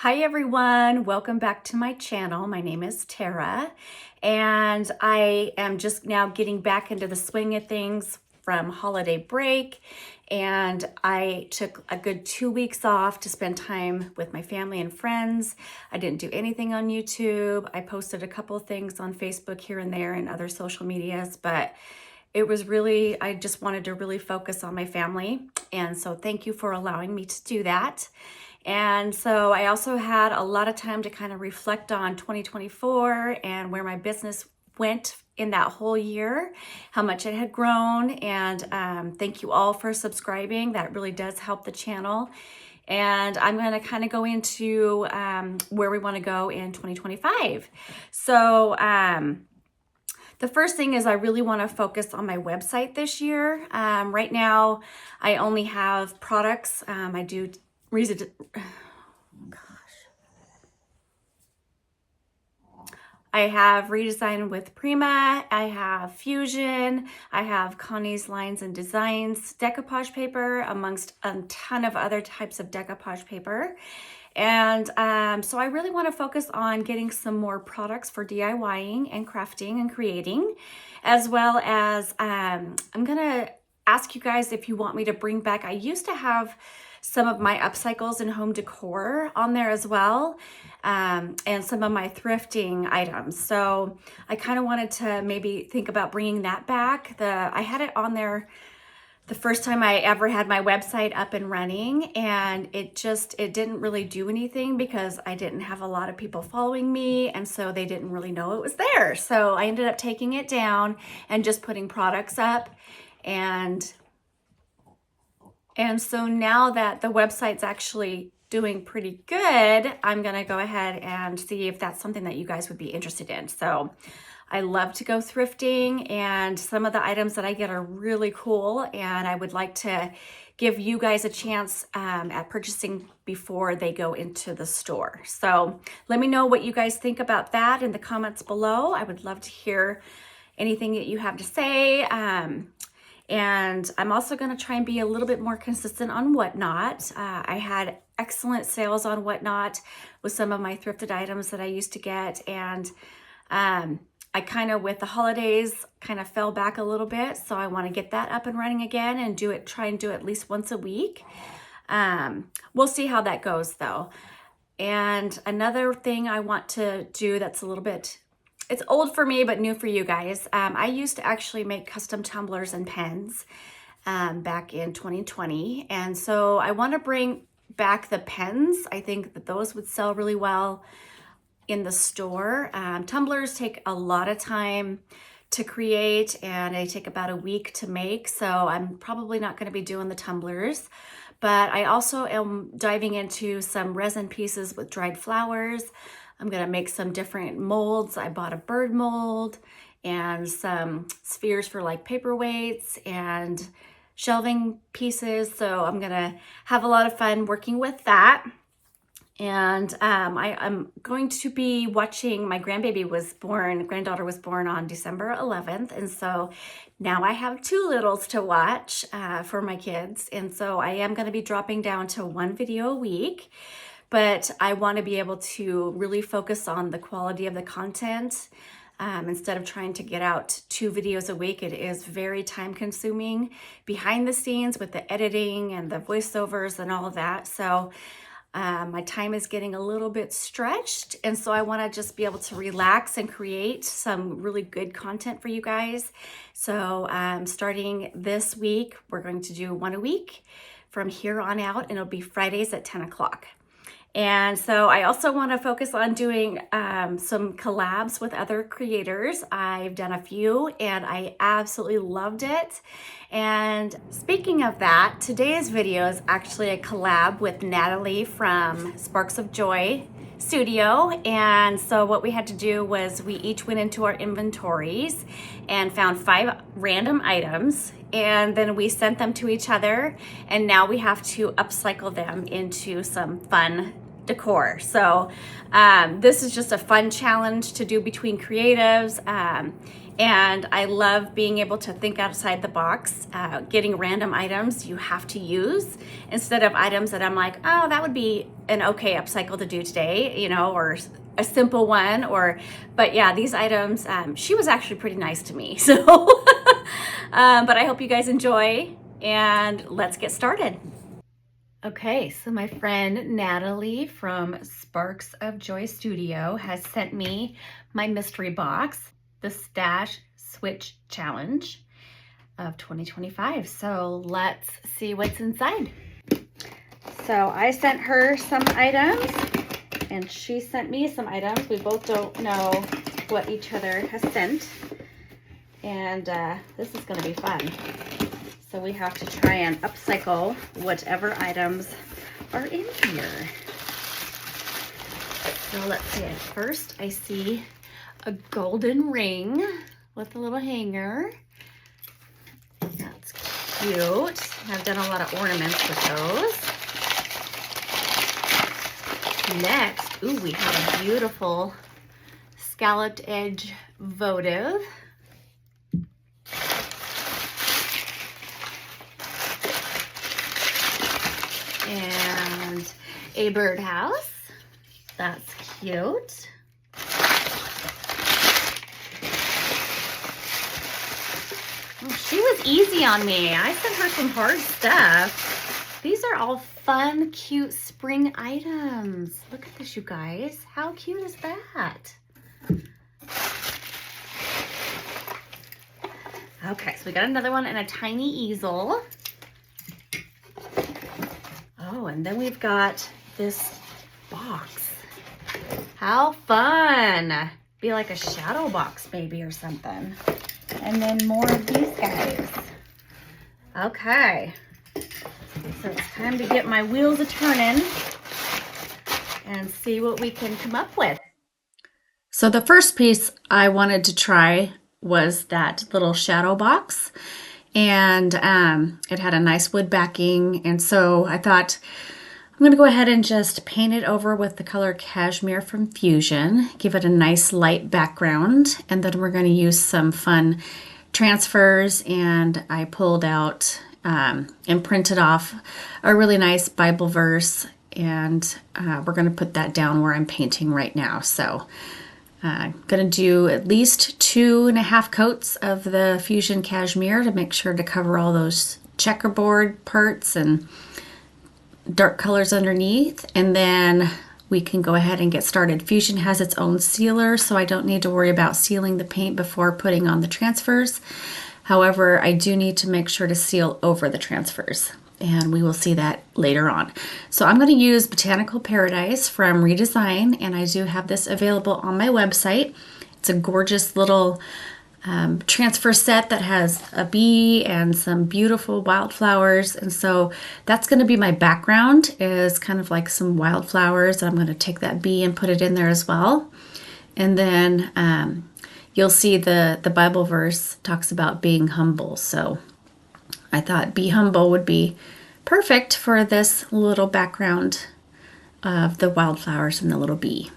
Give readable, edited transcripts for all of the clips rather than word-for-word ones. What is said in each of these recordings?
Hi everyone, welcome back to my channel. My name is Tara and I am just now getting back into the swing of things from holiday break, and I took a good 2 weeks off to spend time with my family and friends. I didn't do anything on YouTube. I posted a couple of things on Facebook here and there and other social medias, but it was really, I just wanted to really focus on my family. And so thank you for allowing me to do that. And so I also had a lot of time to kind of reflect on 2024 and where my business went in that whole year, how much it had grown. And thank you all for subscribing. That really does help the channel. And I'm going to kind of go into where we want to go in 2025. So the first thing is I really want to focus on my website this year. Right now, I only have products. I do reason. I have Redesign with Prima, I have Fusion, I have Connie's Lines and Designs decoupage paper, amongst a ton of other types of decoupage paper. And so I really want to focus on getting some more products for DIYing and crafting and creating, as well as I'm going to ask you guys if you want me to bring back, I used to have some of my upcycles and home decor on there as well, and some of my thrifting items. So I kind of wanted to maybe think about bringing that back. I had it on there the first time I ever had my website up and running, and it didn't really do anything because I didn't have a lot of people following me, and so they didn't really know it was there. So I ended up taking it down and just putting products up. And so now that the website's actually doing pretty good, I'm gonna go ahead and see if that's something that you guys would be interested in. So I love to go thrifting, and some of the items that I get are really cool, and I would like to give you guys a chance at purchasing before they go into the store. So let me know what you guys think about that in the comments below. I would love to hear anything that you have to say. And I'm also going to try and be a little bit more consistent on Whatnot. I had excellent sales on Whatnot with some of my thrifted items that I used to get. And I kind of, with the holidays, kind of fell back a little bit. So I want to get that up and running again and try and do it at least once a week. We'll see how that goes though. And another thing I want to do that's a little bit, it's old for me, but new for you guys. I used to actually make custom tumblers and pens back in 2020. And so I want to bring back the pens. I think that those would sell really well in the store. Tumblers take a lot of time to create, and they take about a week to make. So I'm probably not going to be doing the tumblers. But I also am diving into some resin pieces with dried flowers. I'm gonna make some different molds. I bought a bird mold and some spheres for like paperweights and shelving pieces. So I'm gonna have a lot of fun working with that. And I'm going to be watching, my granddaughter was born on December 11th. And so now I have two littles to watch for my kids. And so I am gonna be dropping down to one video a week. But I want to be able to really focus on the quality of the content instead of trying to get out 2 videos a week. It is very time consuming behind the scenes with the editing and the voiceovers and all of that. So my time is getting a little bit stretched. And so I want to just be able to relax and create some really good content for you guys. So starting this week, we're going to do 1 a week from here on out, and it'll be Fridays at 10 o'clock. And so I also want to focus on doing some collabs with other creators. I've done a few and I absolutely loved it. And speaking of that, today's video is actually a collab with Natalie from Sparks of Joy Studio. And so what we had to do was we each went into our inventories and found 5 random items, and then we sent them to each other, and now we have to upcycle them into some fun decor. So this is just a fun challenge to do between creatives, And I love being able to think outside the box, getting random items you have to use instead of items that I'm like, oh, that would be an okay upcycle to do today, you know, or a simple one. But yeah, these items, she was actually pretty nice to me. So, but I hope you guys enjoy, and let's get started. Okay, so my friend Natalie from Sparks of Joy Studio has sent me my mystery box, the Stash Switch Challenge of 2025. So let's see what's inside. So I sent her some items and she sent me some items. We both don't know what each other has sent. And this is gonna be fun. So we have to try and upcycle whatever items are in here. So let's see, at first I see a golden ring with a little hanger. That's cute. I've done a lot of ornaments with those. Next, ooh, we have a beautiful scalloped edge votive. And a birdhouse. That's cute. Oh, she was easy on me. I sent her some hard stuff. These are all fun, cute spring items. Look at this, you guys. How cute is that? Okay, so we got another one and a tiny easel. Oh, and then we've got this box. How fun. Be like a shadow box maybe or something. And then more of these guys. Okay. So it's time to get my wheels a-turning and see what we can come up with. So the first piece I wanted to try was that little shadow box. And it had a nice wood backing, and so I thought I'm going to go ahead and just paint it over with the color Cashmere from Fusion, give it a nice light background, and then we're going to use some fun transfers. And I pulled out and printed off a really nice Bible verse, and we're going to put that down where I'm painting right now. So I'm going to do at least 2.5 coats of the Fusion Cashmere to make sure to cover all those checkerboard parts and dark colors underneath. And then we can go ahead and get started. Fusion has its own sealer, so I don't need to worry about sealing the paint before putting on the transfers. However, I do need to make sure to seal over the transfers, and we will see that later on. So I'm going to use Botanical Paradise from Redesign, and I do have this available on my website. It's a gorgeous little transfer set that has a bee and some beautiful wildflowers, and so that's going to be my background, is kind of like some wildflowers. I'm going to take that bee and put it in there as well. And then you'll see the Bible verse talks about being humble, so I thought be humble would be perfect for this little background of the wildflowers and the little bee.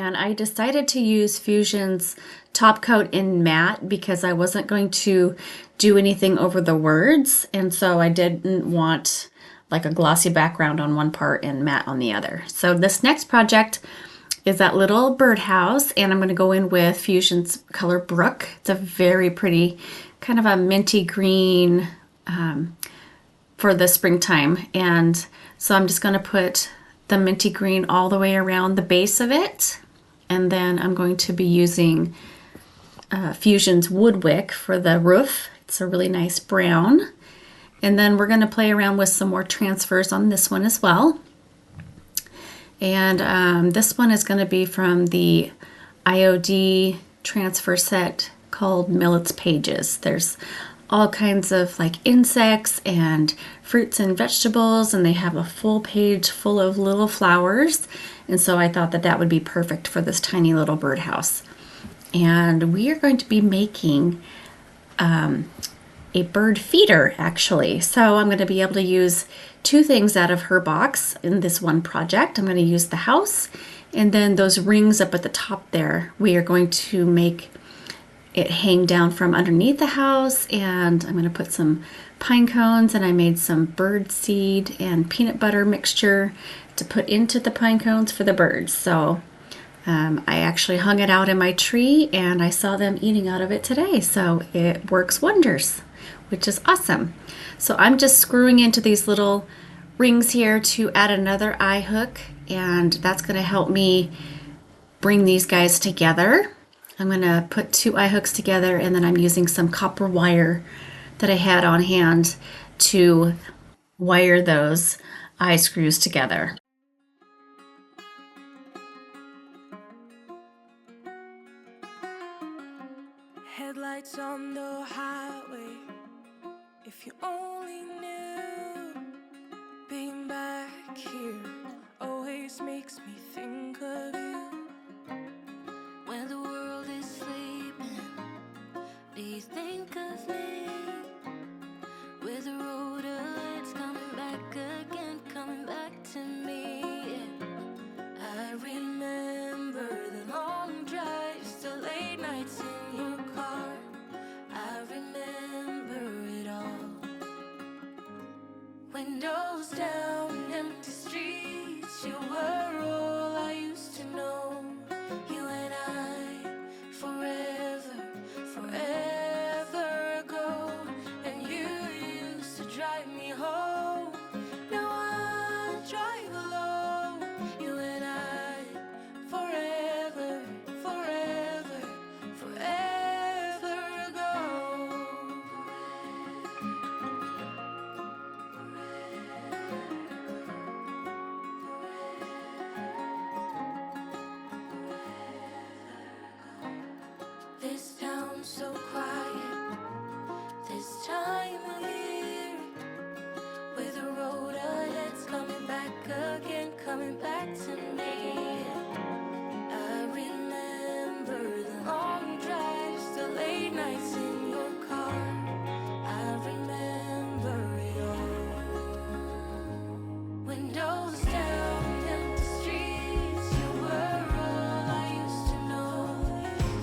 and I decided to use Fusion's top coat in matte because I wasn't going to do anything over the words, and so I didn't want like a glossy background on one part and matte on the other. So this next project is that little birdhouse, and I'm going to go in with Fusion's color Brook. It's a very pretty kind of a minty green for the springtime, and so I'm just going to put the minty green all the way around the base of it, and then I'm going to be using Fusion's wood wick for the roof. It's a really nice brown. And then we're going to play around with some more transfers on this one as well. And this one is going to be from the IOD transfer set called Millet's Pages. There's all kinds of like insects and fruits and vegetables, and they have a full page full of little flowers. And so I thought that that would be perfect for this tiny little birdhouse. And we are going to be making a bird feeder, actually. So I'm going to be able to use two things out of her box in this one project. I'm going to use the house, and then those rings up at the top there, we are going to make it hang down from underneath the house, and I'm going to put some pine cones, and I made some bird seed and peanut butter mixture to put into the pine cones for the birds. So I actually hung it out in my tree, and I saw them eating out of it today, so it works wonders, which is awesome. So I'm just screwing into these little rings here to add another eye hook, and that's going to help me bring these guys together. I'm going to put two eye hooks together, and then I'm using some copper wire that I had on hand to wire those eye screws together. Headlights on the highway, if you only knew. Being back here always makes me think of you. When the world is sleeping, do you think of me? With the road ahead's coming back again, coming back to me. I remember the long drives, the late nights in your car. I remember it all. Windows down, empty streets, you were all I used to know. You and I, forever, forever ago. And you used to drive me home. Now I drive alone. You and I, forever, forever, forever ago. This town's so quiet, this time of year. With the road ahead's coming back again, coming back to me. I remember the long drives, the late nights in your car. I remember it all. Windows down, empty streets, you were all I used to know.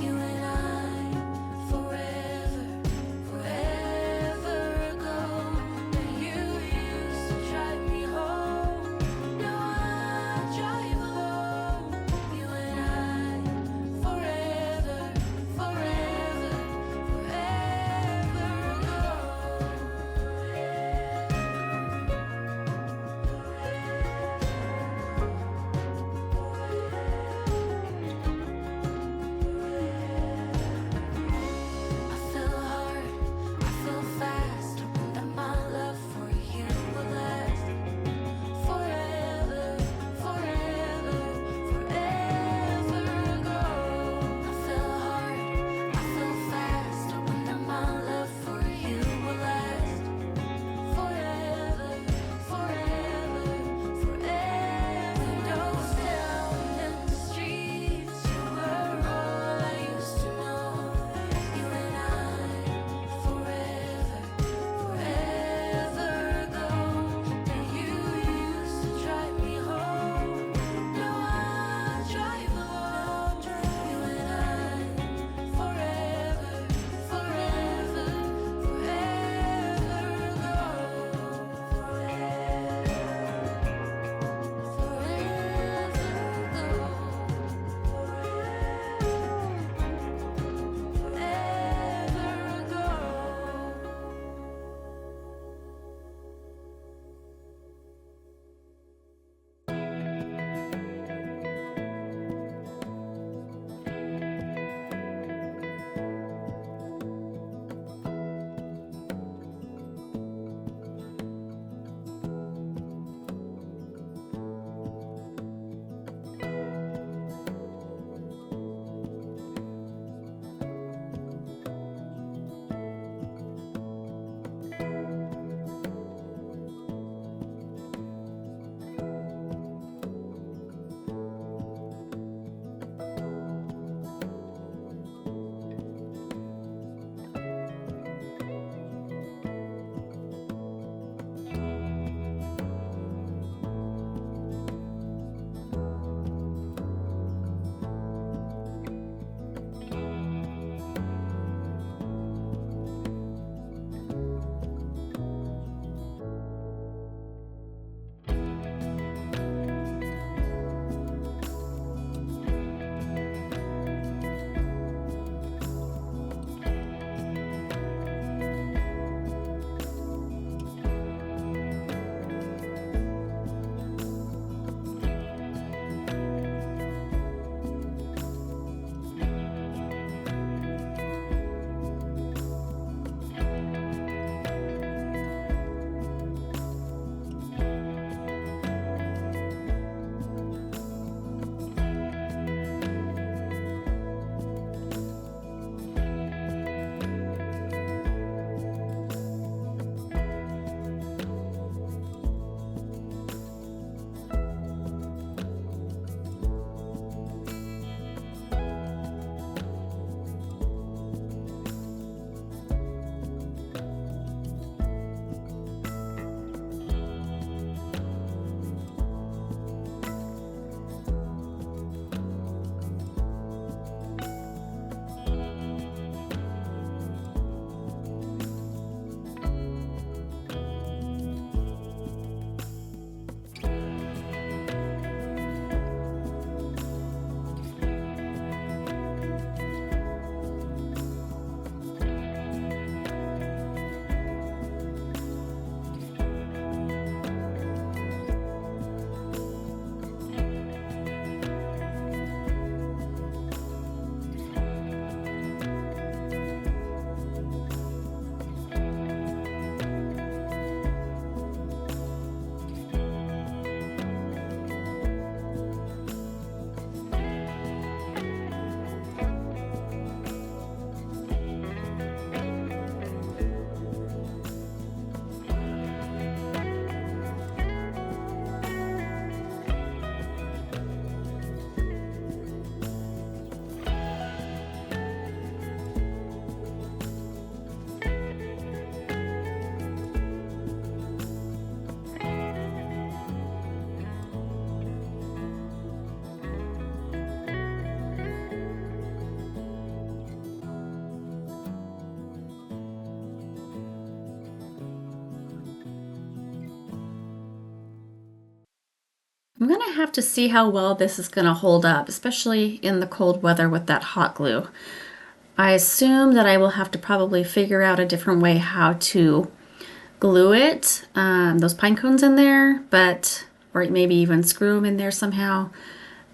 You and I, forever. have to see how well this is going to hold up, especially in the cold weather with that hot glue. I assume that I will have to probably figure out a different way how to glue it, those pine cones in there, or maybe even screw them in there somehow.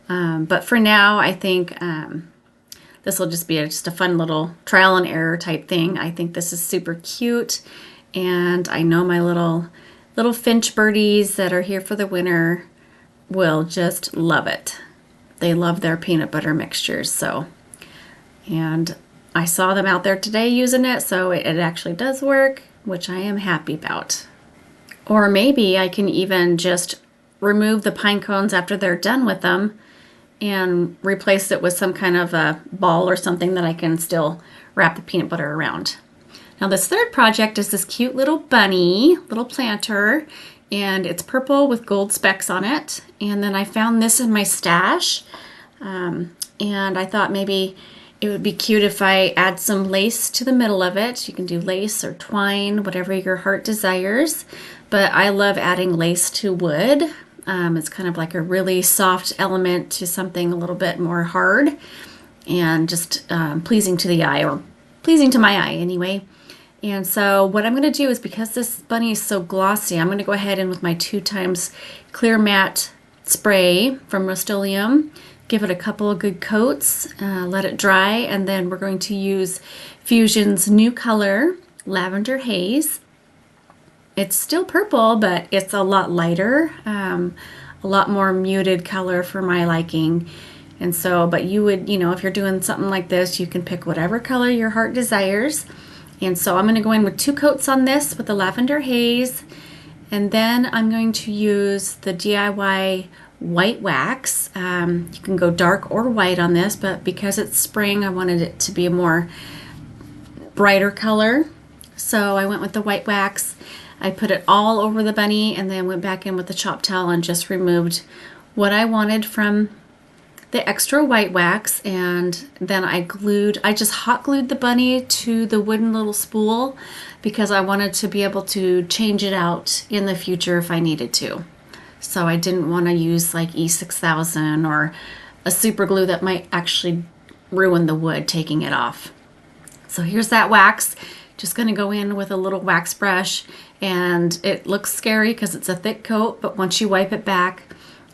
But for now, I think this will just be just a fun little trial and error type thing. I think this is super cute, and I know my little finch birdies that are here for the winter will just love it. They love their peanut butter mixtures, and I saw them out there today using it, so it actually does work, which I am happy about. Or maybe I can even just remove the pine cones after they're done with them and replace it with some kind of a ball or something that I can still wrap the peanut butter around. Now this third project is this cute little bunny, little planter, and it's purple with gold specks on it. And then I found this in my stash, and I thought maybe it would be cute if I add some lace to the middle of it. You can do lace or twine, whatever your heart desires. But I love adding lace to wood. It's kind of like a really soft element to something a little bit more hard and just pleasing to the eye, or pleasing to my eye anyway. And so what I'm going to do is, because this bunny is so glossy, I'm going to go ahead and with my 2x clear matte spray from Rust-Oleum, give it a couple of good coats, let it dry, and then we're going to use Fusion's new color, Lavender Haze. It's still purple, but it's a lot lighter, a lot more muted color for my liking. And so, but you would, if you're doing something like this, you can pick whatever color your heart desires. And so I'm going to go in with 2 coats on this with the Lavender Haze, and then I'm going to use the DIY white wax. You can go dark or white on this, but because it's spring, I wanted it to be a more brighter color. So I went with the white wax. I put it all over the bunny and then went back in with the chop towel and just removed what I wanted from the extra white wax, and then I just hot glued the bunny to the wooden little spool because I wanted to be able to change it out in the future if I needed to. So I didn't want to use like E6000 or a super glue that might actually ruin the wood taking it off. So here's that wax. Just going to go in with a little wax brush, and it looks scary because it's a thick coat, but once you wipe it back,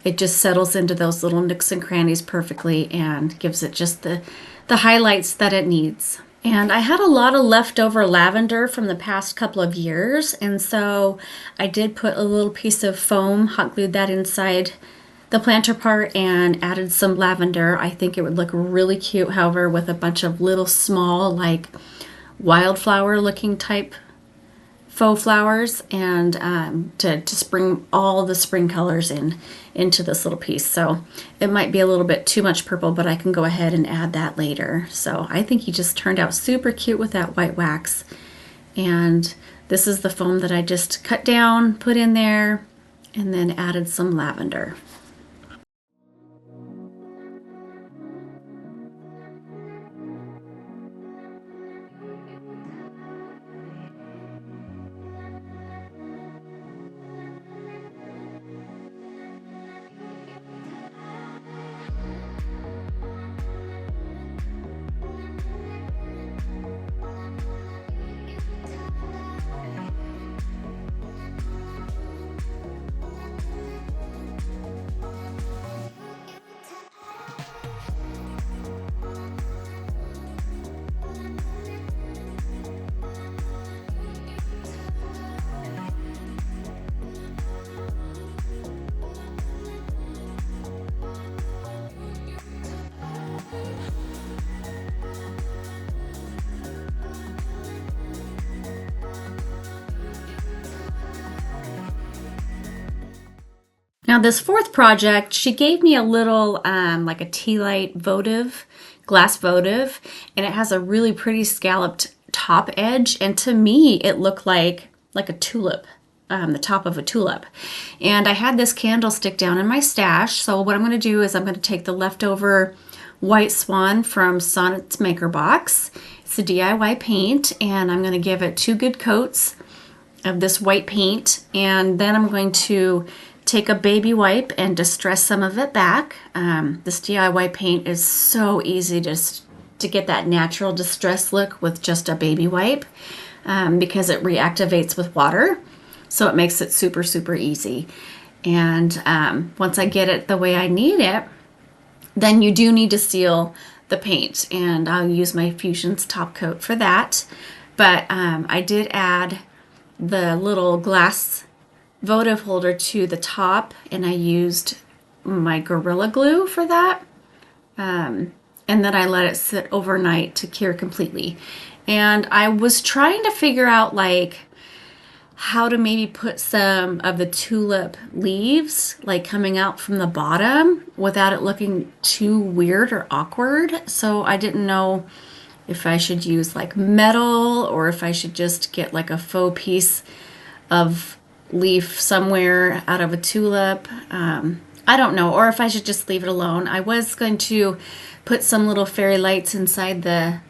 it just settles into those little nooks and crannies perfectly and gives it just the highlights that it needs. And I had a lot of leftover lavender from the past couple of years, and so I did put a little piece of foam, hot glued that inside the planter part, and added some lavender. I think it would look really cute, however, with a bunch of little small, like wildflower looking type faux flowers, and to bring all the spring colors into this little piece. So it might be a little bit too much purple, but I can go ahead and add that later. So I think he just turned out super cute with that white wax. And this is the foam that I just cut down, put in there, and then added some lavender. Now this fourth project, she gave me a little like a tea light votive, glass votive, and it has a really pretty scalloped top edge, and to me it looked like a tulip, the top of a tulip. And I had this candlestick down in my stash, so what I'm going to do is I'm going to take the leftover white swan from Sonnet's Maker Box. It's a DIY paint, and I'm going to give it 2 good coats of this white paint, and then I'm going to take a baby wipe and distress some of it back. This DIY paint is so easy just to get that natural distress look with just a baby wipe because it reactivates with water. So it makes it super, super easy. And once I get it the way I need it, then you do need to seal the paint. And I'll use my Fusion's top coat for that. But I did add the little glass votive holder to the top, and I used my Gorilla Glue for that. And then I let it sit overnight to cure completely. And I was trying to figure out like how to maybe put some of the tulip leaves like coming out from the bottom without it looking too weird or awkward. So I didn't know if I should use like metal or if I should just get like a faux piece of leaf somewhere out of a tulip. I don't know, or if I should just leave it alone. I was going to put some little fairy lights inside the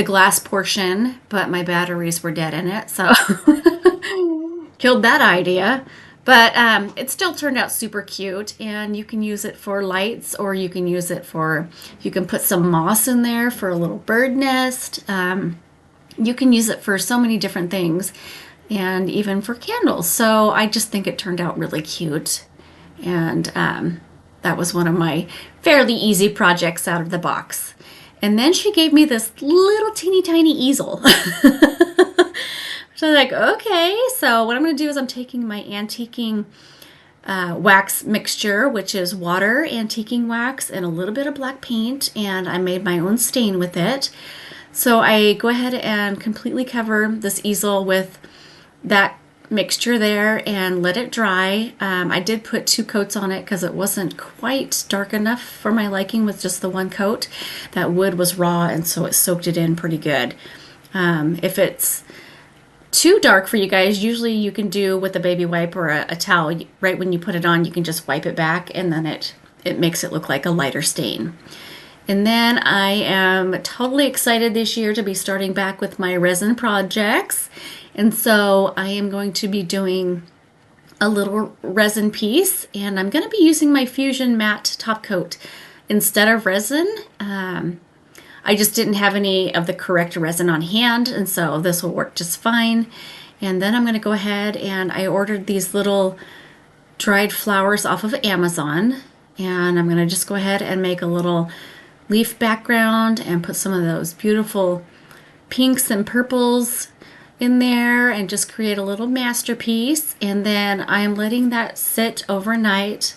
glass portion, but my batteries were dead in it, so killed that idea. But it still turned out super cute, and you can use it for lights, or you can use it for, you can put some moss in there for a little bird nest. You can use it for so many different things, and even for candles. So I just think it turned out really cute, and that was one of my fairly easy projects out of the box. And then she gave me this little teeny tiny easel. So I'm like, okay, so what I'm going to do is I'm taking my antiquing wax mixture, which is water, antiquing wax, and a little bit of black paint, and I made my own stain with it. So I go ahead and completely cover this easel with that mixture there and let it dry. I did put 2 coats on it because it wasn't quite dark enough for my liking with just the 1 coat. That wood was raw, and so it soaked it in pretty good. If it's too dark for you guys, usually you can do with a baby wipe or a towel. Right when you put it on, you can just wipe it back, and then it makes it look like a lighter stain. And then I am totally excited this year to be starting back with my resin projects. And so I am going to be doing a little resin piece, and I'm going to be using my Fusion matte top coat instead of resin. I just didn't have any of the correct resin on hand, and so this will work just fine. And then I'm going to go ahead, and I ordered these little dried flowers off of Amazon, and I'm going to just go ahead and make a little leaf background and put some of those beautiful pinks and purples in there and just create a little masterpiece. And then I'm letting that sit overnight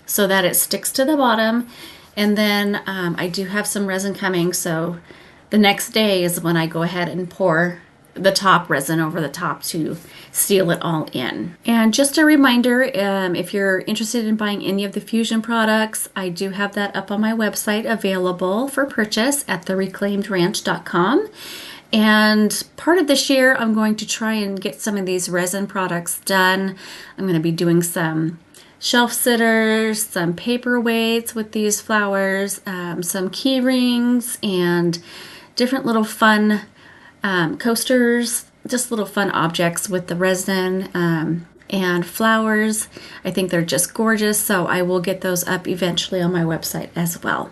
so that it sticks to the bottom. And then I do have some resin coming, so the next day is when I go ahead and pour the top resin over the top to seal it all in. And just a reminder, if you're interested in buying any of the Fusion products, I do have that up on my website available for purchase at thereclaimedranch.com. And part of this year, I'm going to try and get some of these resin products done. I'm going to be doing some shelf sitters, some paperweights with these flowers, some key rings, and different little fun coasters, just little fun objects with the resin and flowers. I think they're just gorgeous, so I will get those up eventually on my website as well.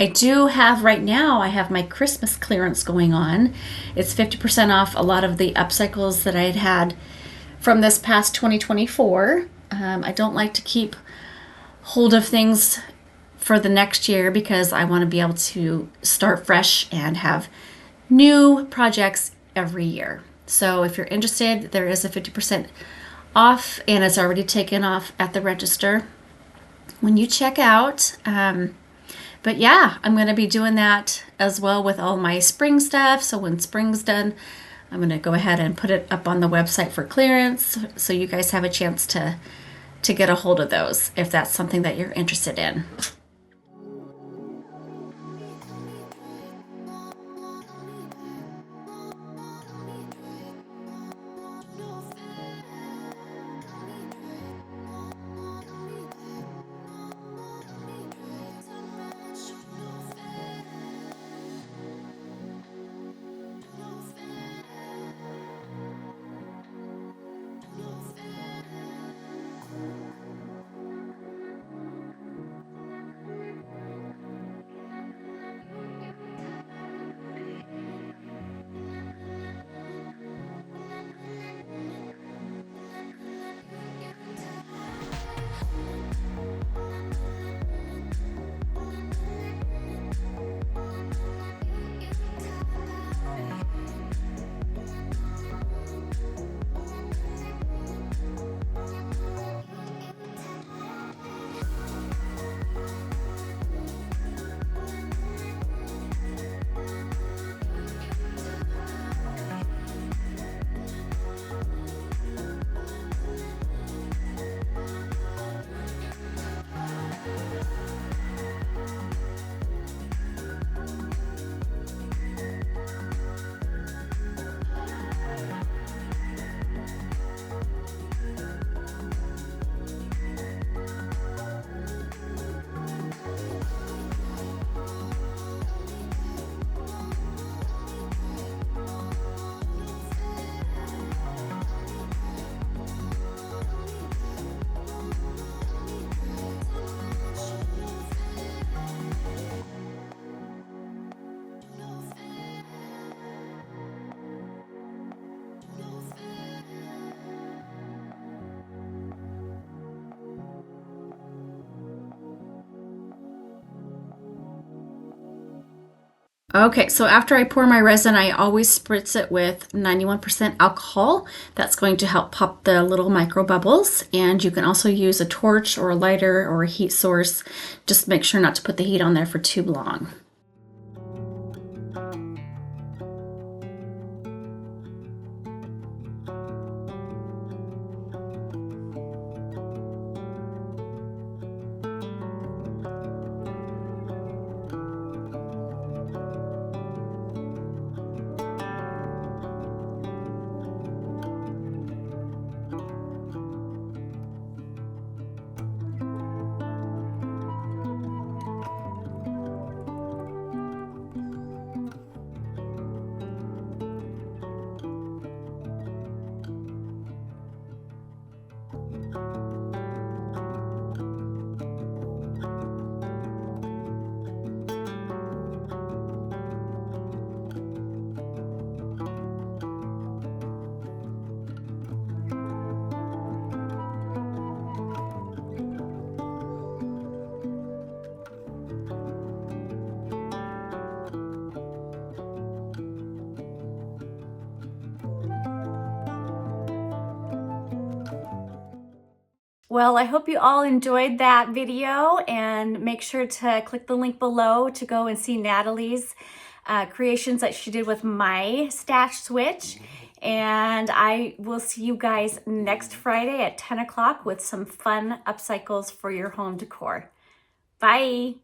I do have right now, I have my Christmas clearance going on. It's 50% off a lot of the upcycles that I had from this past 2024. I don't like to keep hold of things for the next year because I want to be able to start fresh and have new projects every year. So if you're interested, there is a 50% off, and it's already taken off at the register when you check out. But yeah, I'm going to be doing that as well with all my spring stuff. So when spring's done, I'm going to go ahead and put it up on the website for clearance so you guys have a chance to get a hold of those if that's something that you're interested in. Okay, so after I pour my resin, I always spritz it with 91% alcohol. That's going to help pop the little micro bubbles. And you can also use a torch or a lighter or a heat source. Just make sure not to put the heat on there for too long. Well, I hope you all enjoyed that video, and make sure to click the link below to go and see Natalie's creations that she did with my stash switch. And I will see you guys next Friday at 10 o'clock with some fun upcycles for your home decor. Bye.